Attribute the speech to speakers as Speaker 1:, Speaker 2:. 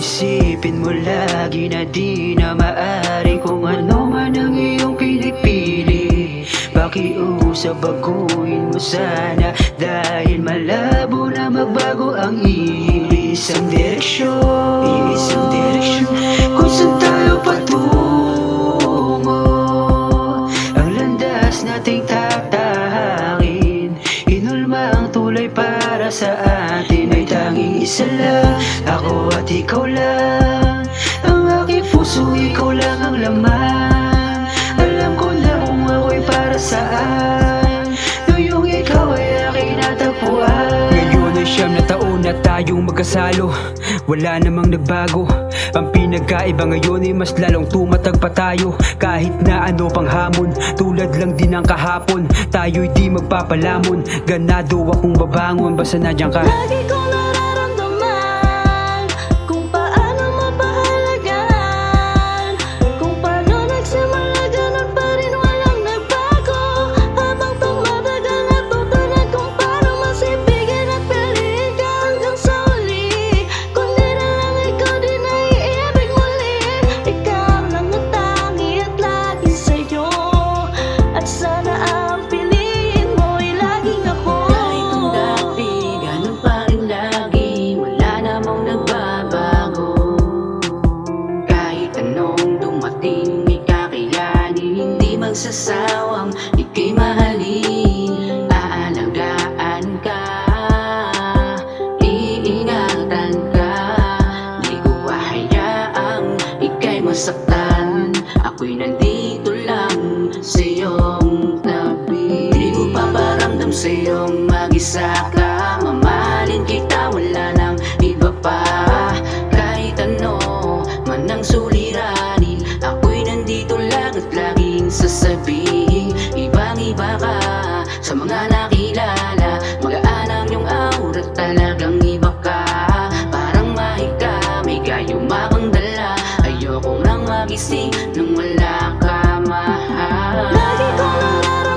Speaker 1: Iisipin mo lagi na di na maaari kung ano man ang iyong pinipili. Pakiusap baguhin mo sana, dahil malabo na magbago ang iisang direksyon. Iisang direksyon kung saan tayo patungo. Ang landas nating tatahakin, inulma ang tulay para sa atin. Ay tanging isa lang, ako at ikaw lang. Ang aking puso, ikaw lang ang laman. Alam ko na kung ako'y para saan, ngayong ikaw ay aking natagpuan.
Speaker 2: Ngayon ay 9 na taon na tayong magkasalo, wala namang nagbago. Ang pinagkaiba ngayon ay mas lalong tumatag pa tayo. Kahit na ano pang hamon, tulad lang din ng kahapon, tayo'y di magpapalamon. Ganado akong babangon basta nandiyan ka.
Speaker 3: Lagi kong nararamdaman kung paano mapahalagan, kung paano nagsimula ganun pa rin walang nagbago. Habang tumatagal natutunan kung paano masipigin at piliin ka hanggang sa uli. Kundi na lang ikaw din ay iibig muli. Ikaw lang ang tangi at lagi sa'yo, at sana ang piliin mo ay laging ako.
Speaker 4: Kahit ang dati, ganun pa rin lagi, wala namang nagbabago. Kahit anong dumating, may kakayanin, hindi magsasawang ika'y mahalin. Aalagaan ka, iingatan ka, di ko hahayaang ika'y masaktan. Ako'y nandito lang sa iyong tabi. Di ko paparamdam sa iyong mag-isa ka. Mamahalin kita, wala nang iba pa. Kahit ano man ang suliranin, ako'y nandito lang at laging sasabihin, ibang-iba ka sa mga nakilala. Magaan ang iyong aura, talagang iba ka. Parang mahika, may gayuma kang dala. Ayoko nang magising nang wala ka, mahal.
Speaker 3: Lagi kong nararamdaman